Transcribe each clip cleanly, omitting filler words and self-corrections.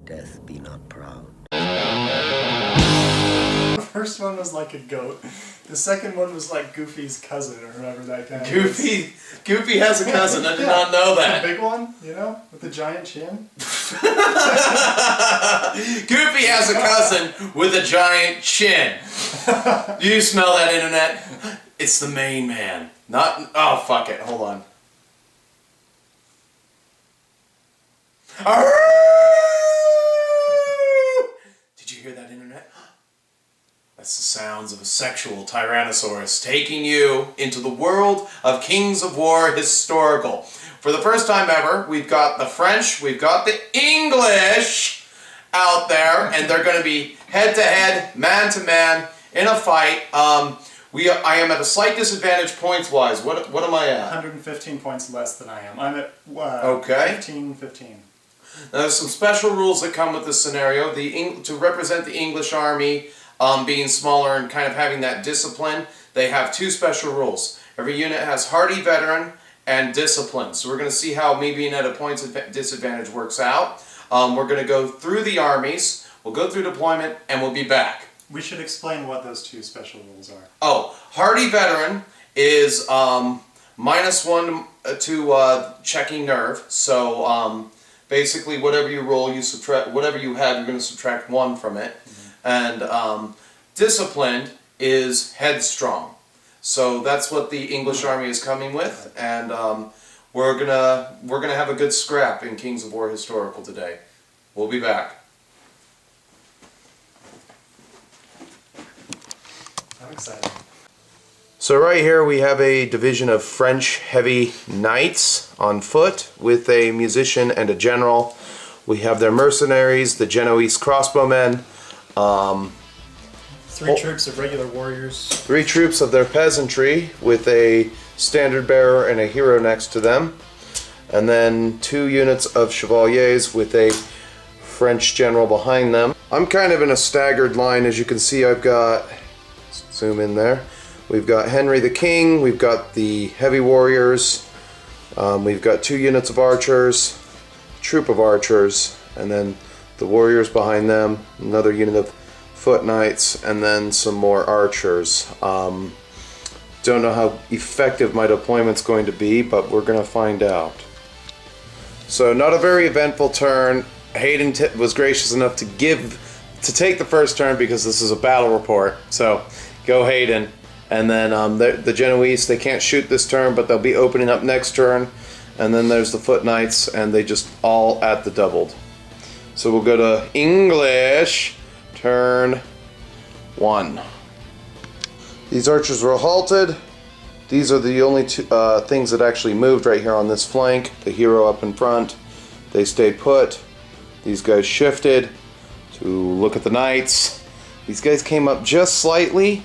Death be not proud. The first one was like a goat. The second one was like Goofy's cousin or whoever that guy Goofy has a cousin. I did not know that. The big one, you know, with the giant chin. Goofy has a cousin with a giant chin. Do you smell that, internet? It's the main man. Not. Oh, fuck it. Hold on. Did you hear that, internet? That's the sounds of a sexual Tyrannosaurus taking you into the world of Kings of War historical. For the first time ever, we've got the French, we've got the English out there, and they're going to be head-to-head, man-to-man, in a fight. I am at a slight disadvantage points-wise. What am I at? 115 points less than I am. I'm at okay. 15. Now, there's some special rules that come with this scenario. To represent the English army being smaller and kind of having that discipline, they have two special rules. Every unit has hardy veteran and discipline. So we're going to see how me being at a points disadvantage works out. We're going to go through the armies, we'll go through deployment, and we'll be back. We should explain what those two special rules are. Oh, hardy veteran is -1 to checking nerve. So basically, whatever you roll, you subtract. Whatever you have, you're going to subtract 1 from it. Mm-hmm. And disciplined is headstrong. So that's what the English army is coming with, and we're gonna have a good scrap in Kings of War historical today. We'll be back. I'm excited. So right here we have a division of French heavy knights on foot with a musician and a general. We have their mercenaries, the Genoese crossbowmen, 3 troops of regular warriors. 3 troops of their peasantry with a standard bearer and a hero next to them. And then 2 units of chevaliers with a French general behind them. I'm kind of in a staggered line. As you can see, I've got, zoom in there, we've got Henry the King, we've got the heavy warriors, we've got 2 units of archers, troop of archers, and then the warriors behind them, another unit of foot knights, and then some more archers. Don't know how effective my deployment's going to be, but we're going to find out. So not a very eventful turn. Hayden was gracious enough to take the first turn because this is a battle report. So go Hayden. And then the Genoese, they can't shoot this turn, but they'll be opening up next turn. And then there's the foot knights, and they just all at the doubled. So we'll go to English. Turn 1. These archers were halted. These are the only 2 things that actually moved right here on this flank. The hero up in front. They stayed put. These guys shifted to look at the knights. These guys came up just slightly,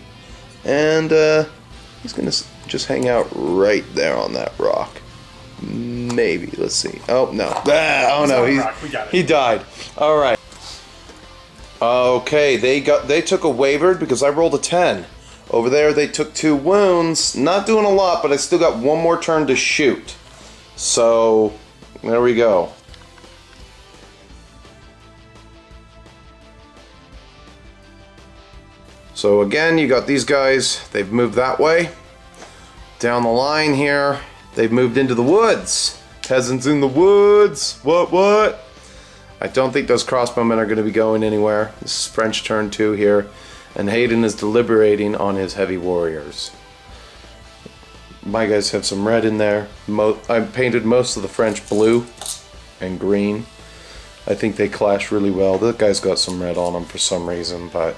and he's gonna just hang out right there on that rock. Maybe. Let's see. Oh no! Oh no! He died. All right. Okay, they took a wavered because I rolled a 10. Over there they took 2 wounds. Not doing a lot, but I still got 1 more turn to shoot. So there we go. So again, you got these guys. They've moved that way. Down the line here, they've moved into the woods. Peasants in the woods. What? I don't think those crossbowmen are going to be going anywhere. This is French turn 2 here, and Hayden is deliberating on his heavy warriors. My guys have some red in there. I painted most of the French blue and green. I think they clash really well. That guy's got some red on him for some reason, but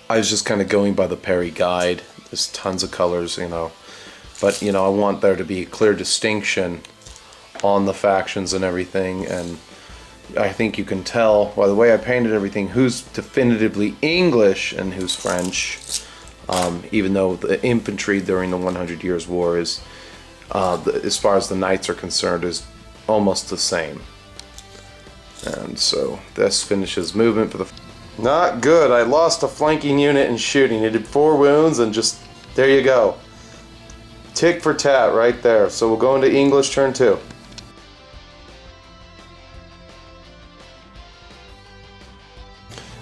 I was just kind of going by the Perry guide. There's tons of colors, you know. But, you know, I want there to be a clear distinction on the factions and everything, and I think you can tell by the way I painted everything who's definitively English and who's French, even though the infantry during the 100 Years' War is, as far as the knights are concerned, is almost the same. And so this finishes movement for the... Not good. I lost a flanking unit in shooting. It did 4 wounds, and just, there you go. Tick for tat right there. So we'll go into English turn 2.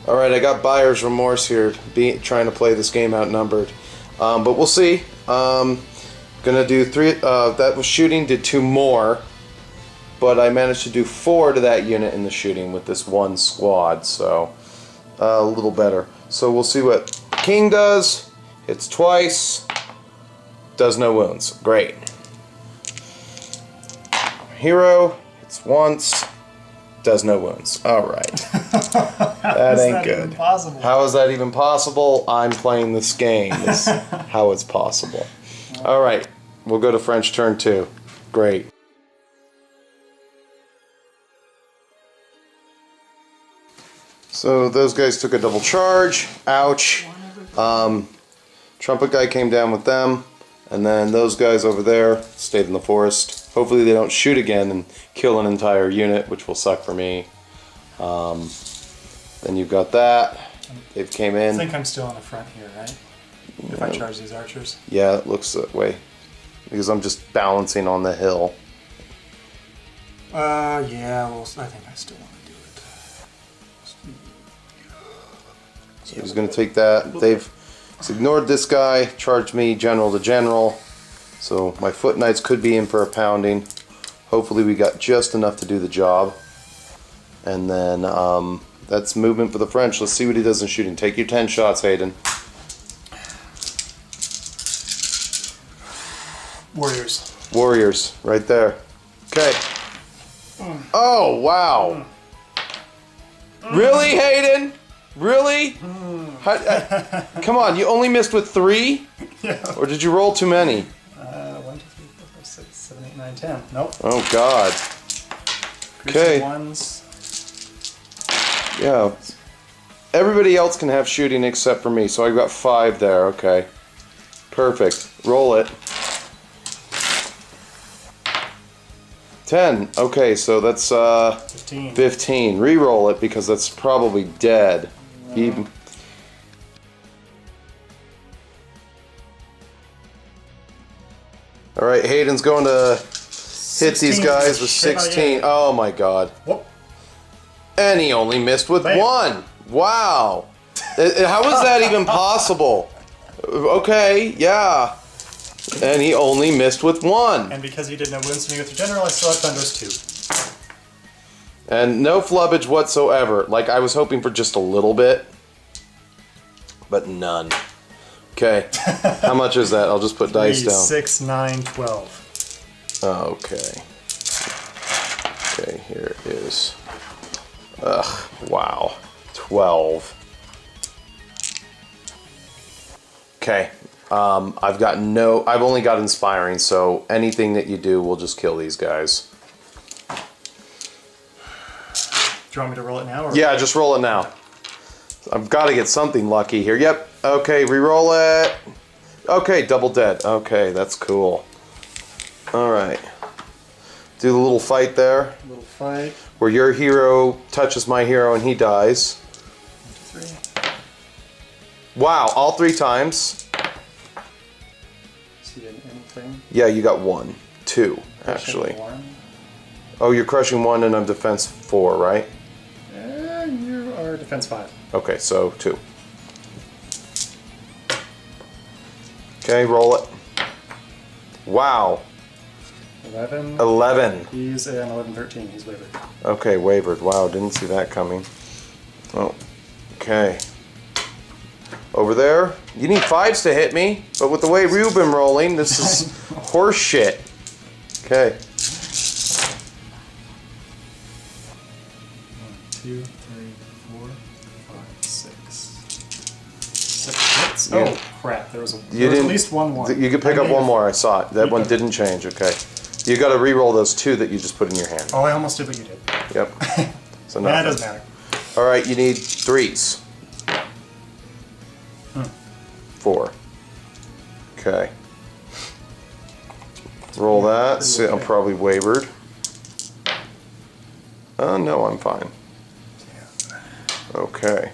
Alright, I got buyer's remorse here, trying to play this game outnumbered. But we'll see. Gonna do 3, that was shooting, did 2 more. But I managed to do 4 to that unit in the shooting with this one squad, so a little better. So we'll see what King does. Hits twice, does no wounds. Great. Hero hits once, does no wounds. Alright. That ain't good. How is that even possible? I'm playing this game. This is how it's possible. Alright, we'll go to French turn 2. Great. So those guys took a double charge. Ouch. Trumpet guy came down with them. And then those guys over there stayed in the forest. Hopefully they don't shoot again and kill an entire unit, which will suck for me. Then you've got that. They've came in. I think I'm still on the front here, right? If I charge these archers. Yeah, it looks that way. Because I'm just balancing on the hill. Yeah, well, I think I still want to do it. So he's going to take that. They've ignored this guy, charged me general to general. So my foot knights could be in for a pounding. Hopefully we got just enough to do the job. And then that's movement for the French. Let's see what he does in shooting. Take your 10 shots, Hayden. Warriors. Warriors, right there. Okay. Oh, wow. Really, Hayden? Really? Come on, you only missed with 3? Yeah. Or did you roll too many? 1, 2, 3, 4, 5, 6, 7, 8, 9, 10. Nope. Oh, God. Okay. Ones. Yeah. Everybody else can have shooting except for me, so I got 5 there. Okay. Perfect. Roll it. 10. Okay, so that's 15. 15. Reroll it because that's probably dead. Even. All right, Hayden's going to hit these guys with 16. Oh my God. Whoop. And he only missed with Bam. 1. Wow. How is that even possible? Okay, yeah. And he only missed with 1. And because you did no wounds to me with your general, I still have Thunder's 2. And no flubbage whatsoever. Like, I was hoping for just a little bit. But none. Okay. How much is that? I'll just put dice 3, down. 6, 9, 12. Okay. Okay, here it is. Ugh, wow. 12. Okay. I've only got inspiring, so anything that you do will just kill these guys. Do you want me to roll it now? Or Yeah, just roll it now. I've got to get something lucky here. Yep. Okay, re-roll it. Okay, double dead. Okay, that's cool. All right. Do the little fight there. Little fight. Where your hero touches my hero and he dies. 1, 2, 3. Wow, all 3 times. See anything? Yeah, you got 1. 2, actually. Oh, you're crushing 1 and I'm defense 4, right? You are defense 5. Okay, so 2. Okay, roll it. Wow. 11. 11. He's an 11, 13. He's wavered. Okay, wavered. Wow, didn't see that coming. Oh, okay. Over there, you need 5s to hit me, but with the way we've been rolling, this is horse shit. Okay. 1, 2, 3, 4, 5, 6. 6 hits. Yeah. Oh crap! There was at least one. You could pick up one more. I saw it. That one didn't change. Okay. You got to re-roll those 2 that you just put in your hand. Oh, I almost did what you did. Yep. So That doesn't matter. All right, you need 3s. 4. Okay. Roll that. See, I'm probably wavered. No, I'm fine. Okay.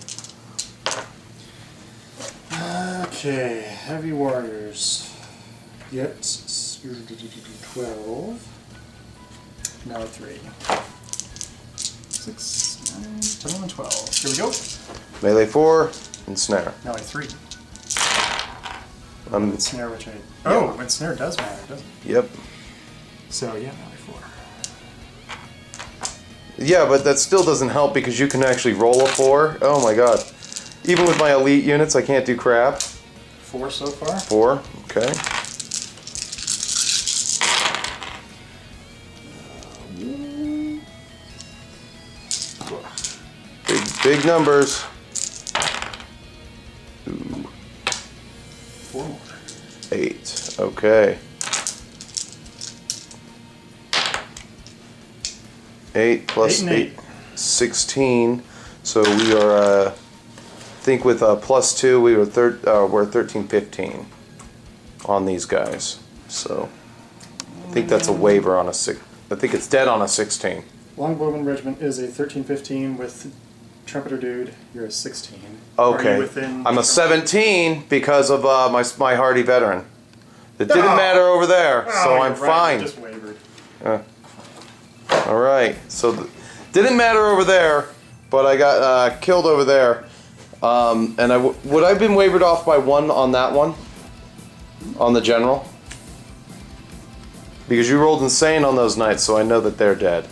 Okay, heavy warriors. Get 12. Now 3. 6, 10, 11, 12. Here we go. Melee 4, and snare. Melee 3. Um, And snare, which I... Oh, and snare does matter, doesn't it? Yep. So, yeah, melee 4. Yeah, but that still doesn't help because you can actually roll a 4. Oh my god. Even with my elite units, I can't do crap. 4 so far? 4, okay. Big numbers. Ooh. 4 more. 8, okay. 8 plus 8 and 8. 16. So we are, I think with plus 2, we're 13, 15 on these guys. So I think that's a waiver on a 6. I think it's dead on a 16. Longbowman Regiment is a 13-15 with Trumpeter Dude. You're a 16. Okay. Are you within I'm a 17 because of my hardy veteran. It didn't Oh. matter over there, so Oh, I'm you're right, fine. you just wavered. All right. So didn't matter over there, but I got killed over there. And would I have been wavered off by 1 on that one? On the general? Because you rolled insane on those knights, so I know that they're dead.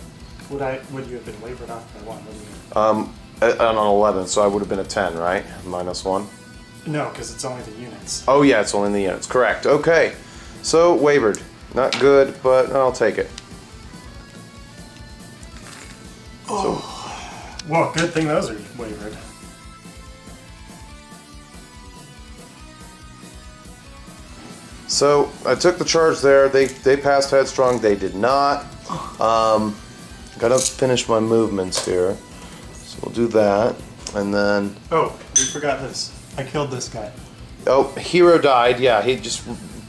Would you have been wavered off by 1? What do you mean? On an 11, so I would have been a 10, right? Minus 1. No, because it's only the units. Oh yeah, it's only in the units. Correct. Okay. So wavered. Not good, but I'll take it. Well, good thing those are wavered. So I took the charge there. They passed headstrong. They did not. Gotta finish my movements here. So we'll do that, and then. Oh, we forgot this. I killed this guy. Oh, hero died. Yeah, he just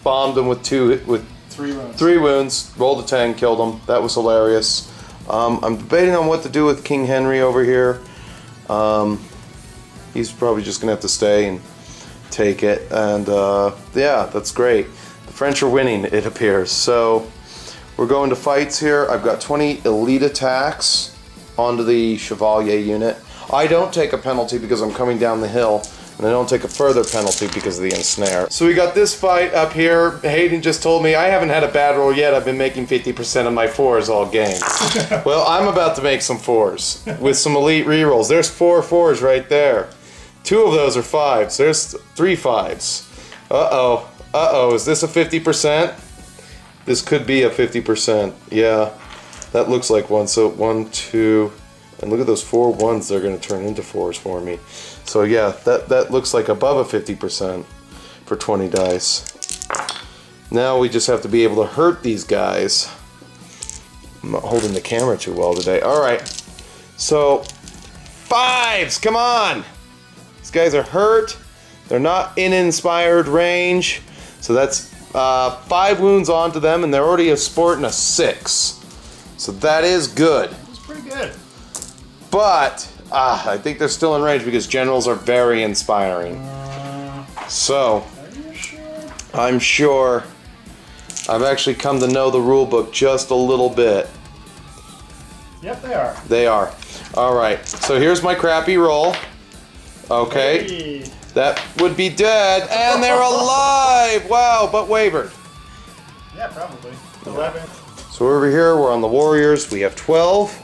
bombed him with 3 wounds. 3 wounds. Rolled a 10, killed him. That was hilarious. I'm debating on what to do with King Henry over here. He's probably just gonna have to stay and take it, and yeah, that's great. The French are winning, it appears. So we're going to fights here. I've got 20 elite attacks onto the Chevalier unit. I don't take a penalty because I'm coming down the hill, and I don't take a further penalty because of the ensnare. So we got this fight up here. Hayden just told me I haven't had a bad roll yet. I've been making 50% of my 4s all game. Well, I'm about to make some 4s with some elite rerolls. There's 4 4s right there. 2 of those are 5s. There's 3 5s. Uh-oh. Uh-oh. Is this a 50%? This could be a 50%. Yeah. That looks like one. So 1, 2, and look at those 4 1s. They're going to turn into 4s for me. So yeah, that looks like above a 50% for 20 dice. Now we just have to be able to hurt these guys. I'm not holding the camera too well today. Alright. So 5s. Come on. These guys are hurt. They're not in inspired range. So that's 5 wounds onto them, and they're already sporting a 6. So that is good. It's pretty good. But I think they're still in range because generals are very inspiring. So Are you sure? I'm sure. I've actually come to know the rule book just a little bit. Yep, they are. They are. All right. So here's my crappy roll. Okay. Hey. That would be dead, and they're alive! Wow, but wavered. Yeah, probably. 11. So over here, we're on the warriors. We have 12.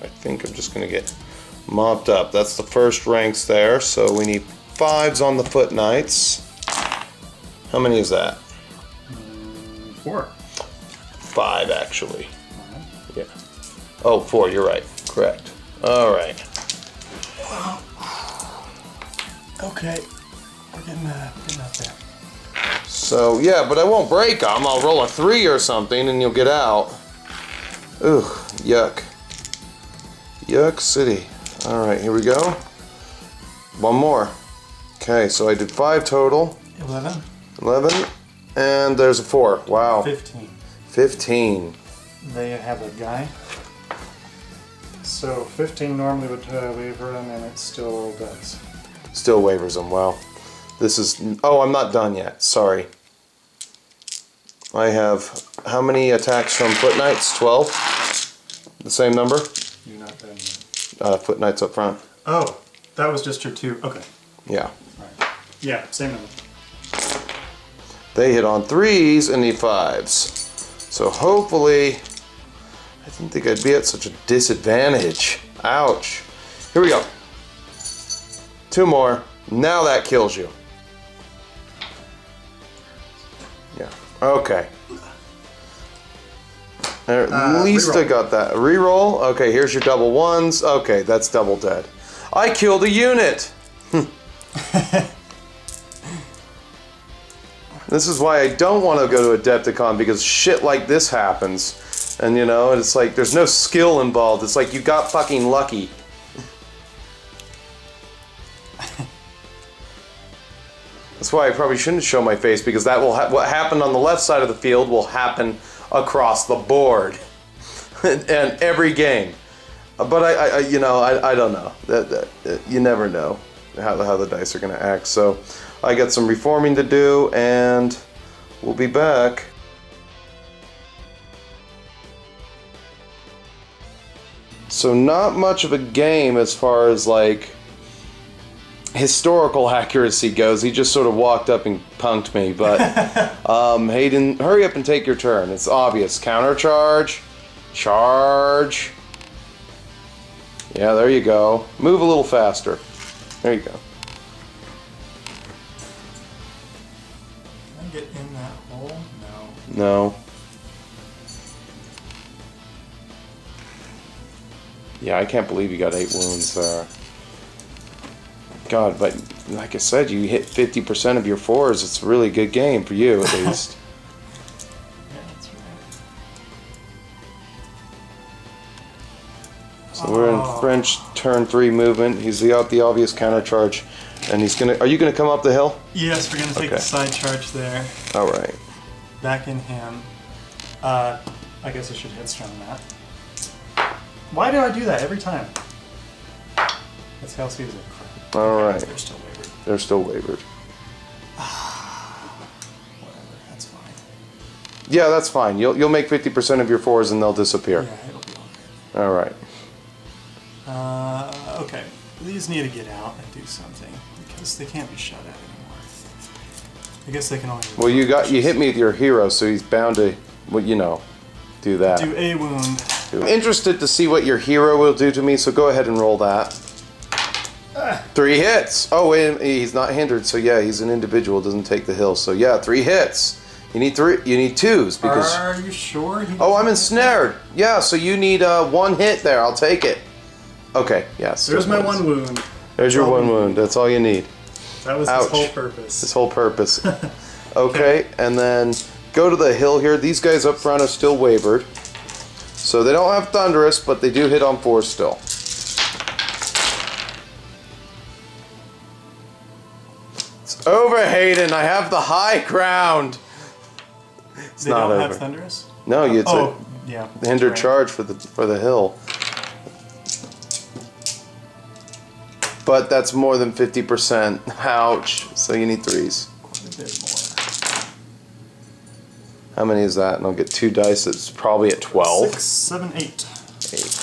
I think I'm just going to get mopped up. That's the first ranks there, so we need 5s on the foot knights. How many is that? 4. 5, actually. Yeah. Oh, 4, you're right. Correct. All right. Okay. We're getting up there. So, yeah, but I won't break them. I'll roll a 3 or something, and you'll get out. Ugh, yuck. Yuck city. All right, here we go. 1 more. Okay, so I did 5 total. 11. 11, and there's a 4. Wow. 15. 15. They have a guy. So 15 normally would waver them, and it still does. Still wavers them. Wow. This is... Oh, I'm not done yet. Sorry. I have... How many attacks from foot knights? 12? The same number? You're not done yet. Foot knights up front. Oh, that was just your 2. Okay. Yeah. Alright. Yeah, same number. They hit on 3s and need 5s. So hopefully, I didn't think I'd be at such a disadvantage. Ouch. Here we go. 2 more. Now that kills you. Yeah. Okay. At least I got that. Reroll. Okay, here's your double 1s. Okay, that's double dead. I killed a unit. This is why I don't want to go to Adepticon, because shit like this happens. And you know, it's like there's no skill involved. It's like you got fucking lucky. That's why I probably shouldn't show my face, because that will what happened on the left side of the field will happen across the board and every game. But I you know, I don't know. You never know how the dice are going to act. So I got some reforming to do, and we'll be back. So not much of a game as far as like historical accuracy goes. He just sort of walked up and punked me, but Hayden, hurry up and take your turn. It's obvious. Counter charge, charge. Yeah, there you go. Move a little faster. There you go. Can I get in that hole? No. No. Yeah, I can't believe you got 8 wounds there. God, but like I said, you hit 50% of your 4s. It's a really good game for you, at least. Yeah, that's right. So we're in French turn 3 movement. He's got the obvious counter charge, and he's gonna. Are you gonna come up the hill? Yes, we're gonna take the side charge there. All right. Back in him. I guess I should headstrong that. Why do I do that every time? That's Hell Caesar. All right. They're still wavered. They're still wavered. Whatever, that's fine. Yeah, that's fine. You'll make 50% of your 4s, and they'll disappear. Yeah, it'll be all All right. good. Okay. These need to get out and do something, because they can't be shot at anymore. I guess they can only... Well, you hit me with your hero, so he's bound to, well, you know, do that. Do a wound. I'm interested to see what your hero will do to me, so go ahead and roll that. 3 hits. Oh, and he's not hindered, so yeah, he's an individual, doesn't take the hill. So yeah, 3 hits. You need 3. You need 2s because. Are you sure? Oh, I'm ensnared. Yeah, so you need 1 hit there. I'll take it. Okay. Yes. There's my 1 wound. There's your 1 wound. That's all you need. That was his whole purpose. His whole purpose. Okay, and then go to the hill here. These guys up front are still wavered. So they don't have Thunderous, but they do hit on 4 still. It's over, Hayden. I have the high ground. It's they not don't over. have Thunderous? No, it's yeah, a hindered right. charge for the hill. But that's more than 50%. Ouch. So you need 3s. Quite a bit more. How many is that? And I'll get 2 dice. It's probably at 12. 6, 7, 8. 8.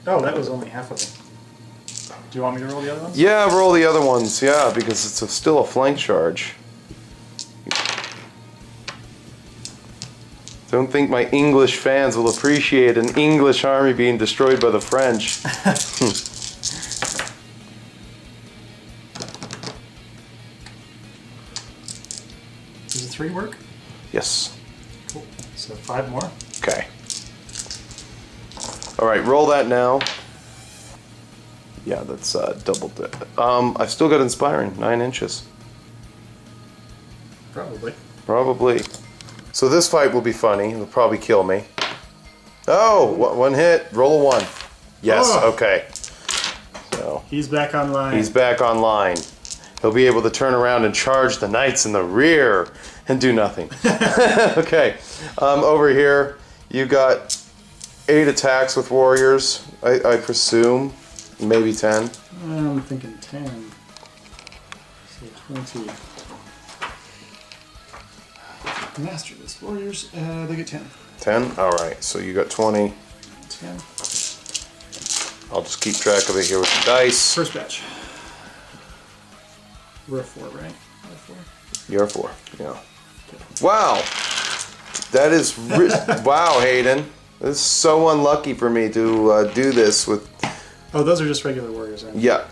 Oh, that was only half of them. Do you want me to roll the other ones? Yeah, roll the other ones. Yeah, because it's still a flank charge. Don't think my English fans will appreciate an English army being destroyed by the French. Does a 3 work? Yes. Cool. So 5 more. Okay. All right, roll that now. Yeah, that's double. I've still got inspiring, 9 inches. Probably. Probably. So this fight will be funny. It'll probably kill me. Oh, 1 hit. Roll a 1. Yes. Oh. Okay. So He's back online. he's back online. He'll be able to turn around and charge the knights in the rear and do nothing. Okay. Over here, you got 8 attacks with warriors. I presume, maybe 10. I'm thinking 10. So 20. Master this warriors, they get 10. 10? Alright, so you got 20. 10. I'll just keep track of it here with the dice. First batch. We're a 4, right? We're a 4. You're a 4, yeah. Okay. Wow! That is... wow, Hayden. This is so unlucky for me to do this with... Oh, those are just regular warriors, right? Yeah.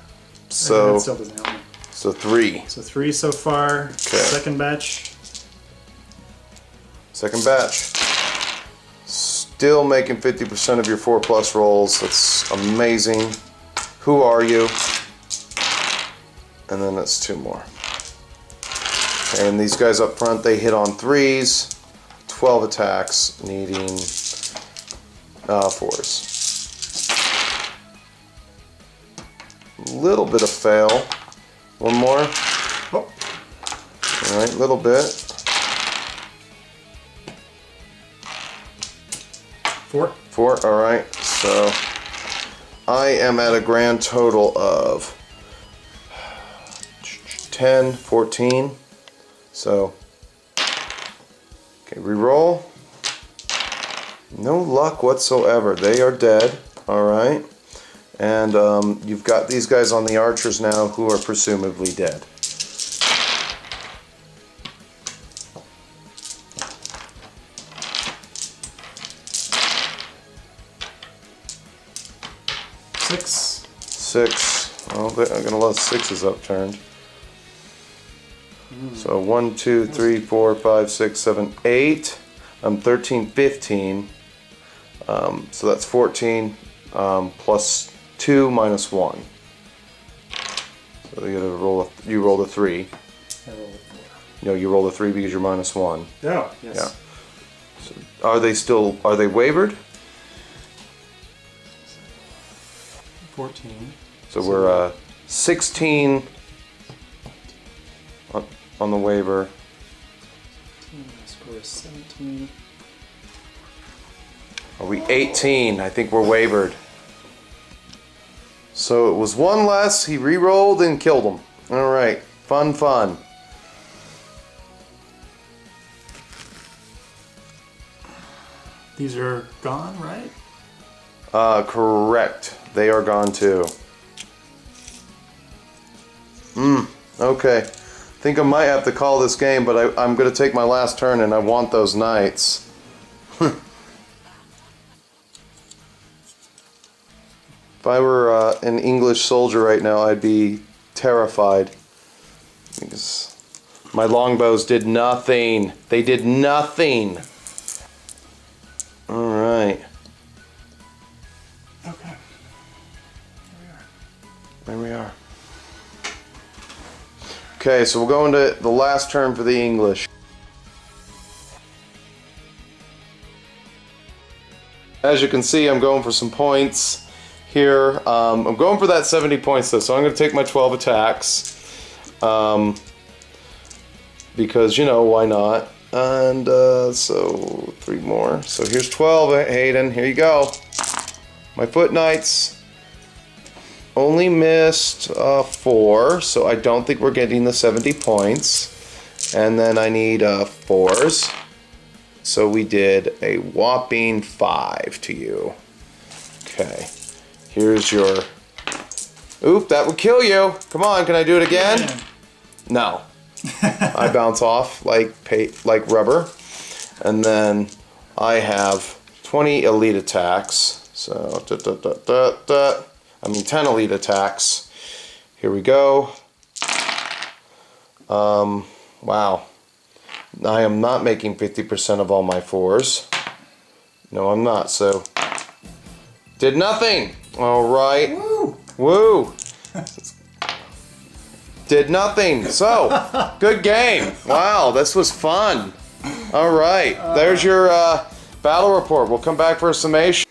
So... that still doesn't help me. So 3. So 3 so far. Okay. Second batch. Second batch. Still making 50% of your 4+ rolls. That's amazing. Who are you? And then that's 2 more. And these guys up front, they hit on 3s. 12 attacks, needing 4s. Little bit of fail. One more. Oh. Alright, little bit. 4. 4, alright. So I am at a grand total of 10, 14. So, okay, reroll. No luck whatsoever. They are dead. Alright. And you've got these guys on the archers now who are presumably dead. Six. Well, I'm going to let 6s upturned. So 1, 2, 3, 4, 5, 6, 7, 8. 13, 15. So that's 14 plus 2 minus 1. So you gotta roll. You rolled a 3. I rolled a 4. No, you rolled a 3 because you're minus 1. Oh, yes. Yeah. So are they still? Are they wavered? 14. So we're 16 on the waiver. My score is 17. Are we 18? I think we're wavered. So it was 1 less. He re-rolled and killed him. All right, fun. These are gone, right? Correct. They are gone too. Okay. Think I might have to call this game, but I'm going to take my last turn, and I want those knights. If I were an English soldier right now, I'd be terrified. Because my longbows did nothing. They did nothing. Alright. Okay. There we are. Okay, so we'll go into the last turn for the English. As you can see, I'm going for some points here. I'm going for that 70 points though, so I'm going to take my 12 attacks. Because, you know, why not? And so 3 more. So here's 12, Hayden. Here you go. My foot knights only missed 4, so I don't think we're getting the 70 points. And then I need 4s. So we did a whopping 5 to you. Okay. Here's your... Oop, that would kill you. Come on, can I do it again? Yeah. No. I bounce off like rubber. And then I have 20 elite attacks. So, 10 elite attacks. Here we go. Wow. I am not making 50% of all my 4s. No, I'm not, so... Did nothing! Alright. Woo! Woo! Did nothing. So, good game. Wow, this was fun. Alright, there's your battle report. We'll come back for a summation.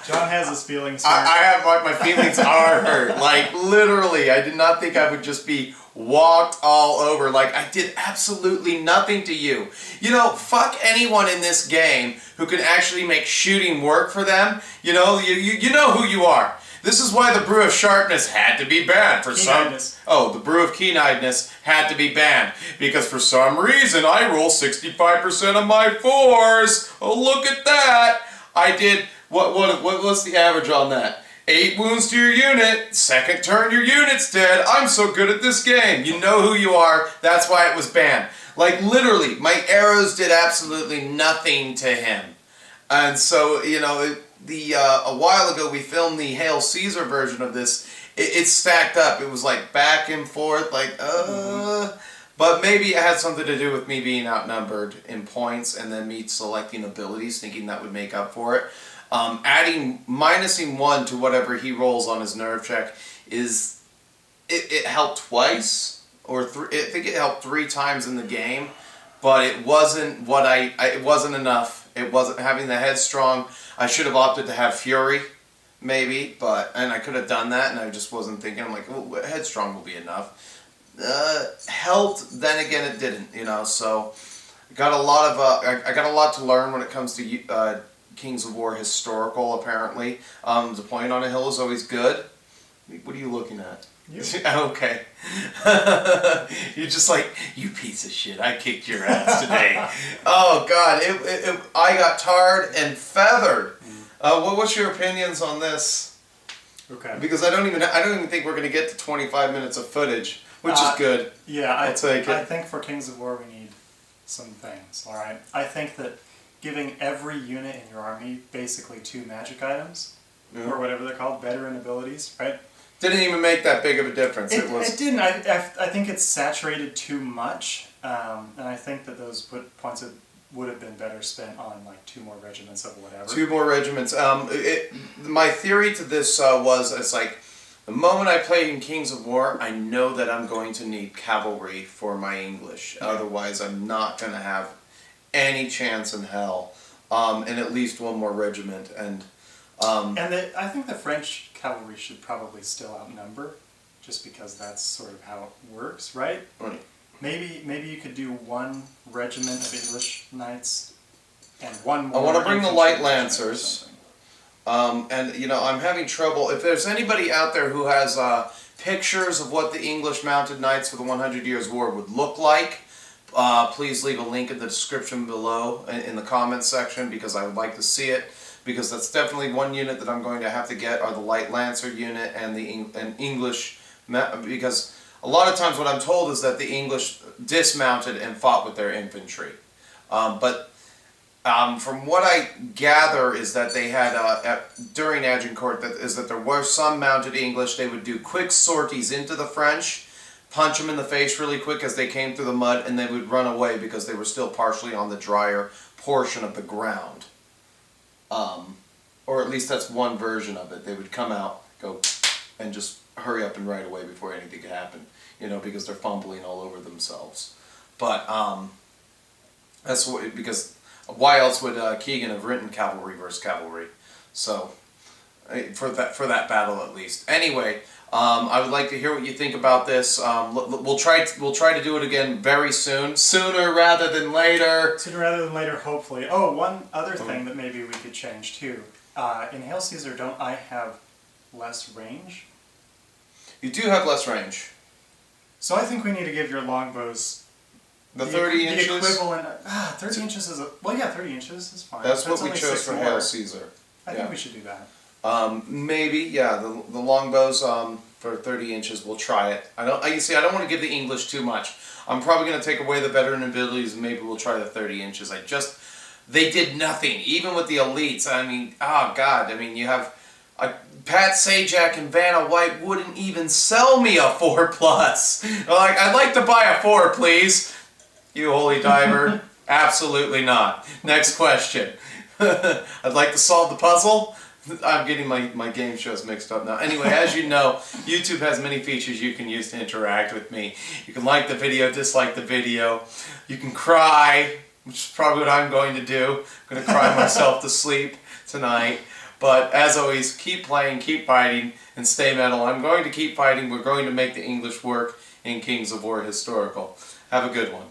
John has his feelings. I have my feelings are hurt. Like literally, I did not think I would just be walked all over. Like I did absolutely nothing to you. You know, fuck anyone in this game who can actually make shooting work for them. You know, you know who you are. This is why the brew of sharpness had to be banned for Keen-eyedness. Oh, the brew of keen-eyedness had to be banned because for some reason I roll 65% of my 4s. Oh, look at that! I did what's the average on that? 8 wounds to your unit. Second turn, your unit's dead. I'm so good at this game. You know who you are. That's why it was banned. Like literally, my arrows did absolutely nothing to him. And so, you know, a while ago we filmed the Hail Caesar version of this. It stacked up. It was like back and forth, like But maybe it had something to do with me being outnumbered in points and then me selecting abilities, thinking that would make up for it. Minusing 1 to whatever he rolls on his nerve check it helped twice or I think it helped 3 times in the game, but it wasn't it wasn't enough. It wasn't having the headstrong. I should have opted to have fury, maybe, and I could have done that, and I just wasn't thinking. I'm like, oh, headstrong will be enough. Helped, then again, it didn't. You know, so I got a lot to learn when it comes to Kings of War historical. Apparently, the point on a hill is always good. What are you looking at? You. Okay. You're just like, you piece of shit, I kicked your ass today. Oh God, I got tarred and feathered. What's your opinions on this? Okay. Because I don't even think we're gonna get to 25 minutes of footage, which is good. Yeah, I'll take it. I think for Kings of War we need some things, alright? I think that giving every unit in your army basically 2 magic items, or whatever they're called, veteran abilities, right? Didn't even make that big of a difference. It didn't. I think it's saturated too much, and I think that those points would have been better spent on like 2 more regiments of whatever. 2 more regiments. My theory to this was, it's like, the moment I play in Kings of War, I know that I'm going to need cavalry for my English. Yeah. Otherwise, I'm not going to have any chance in hell. And at least 1 more regiment. And I think the French cavalry should probably still outnumber, just because that's sort of how it works, right? Right. Maybe you could do 1 regiment of English knights and 1 more. I want to bring the light lancers. And you know, I'm having trouble. If there's anybody out there who has pictures of what the English mounted knights for the 100 Years' War would look like, please leave a link in the description below in the comments section, because I would like to see it. Because that's definitely 1 unit that I'm going to have to get are the light lancer unit and the English, because a lot of times what I'm told is that the English dismounted and fought with their infantry. But from what I gather is that they had, during Agincourt, that there were some mounted English. They would do quick sorties into the French, punch them in the face really quick as they came through the mud, and they would run away because they were still partially on the drier portion of the ground. Or at least that's one version of it. They would come out, go, and just hurry up and right away before anything could happen, you know, because they're fumbling all over themselves. But that's what, because why else would Keegan have written cavalry versus cavalry? So for that battle at least. Anyway, I would like to hear what you think about this. We'll try to do it again very soon, sooner rather than later. Sooner rather than later, hopefully. Oh, one other thing that maybe we could change too. In Hail Caesar, don't I have less range? You do have less range. So I think we need to give your longbows the 30 inches. The equivalent. 30 inches is well, yeah, 30 inches is fine. That's what we chose for Hail Caesar. I think we should do that. Maybe, yeah. The longbows for 30 inches. We'll try it. You see, I don't want to give the English too much. I'm probably going to take away the veteran abilities, and maybe we'll try the 30 inches. They did nothing, even with the elites. I mean, oh God. I mean, you have Pat Sajak and Vanna White wouldn't even sell me a 4+. They're like, I'd like to buy a 4, please. You holy diver. Absolutely not. Next question. I'd like to solve the puzzle. I'm getting my game shows mixed up now. Anyway, as you know, YouTube has many features you can use to interact with me. You can like the video, dislike the video. You can cry, which is probably what I'm going to do. I'm going to cry myself to sleep tonight. But as always, keep playing, keep fighting, and stay metal. I'm going to keep fighting. We're going to make the English work in Kings of War Historical. Have a good one.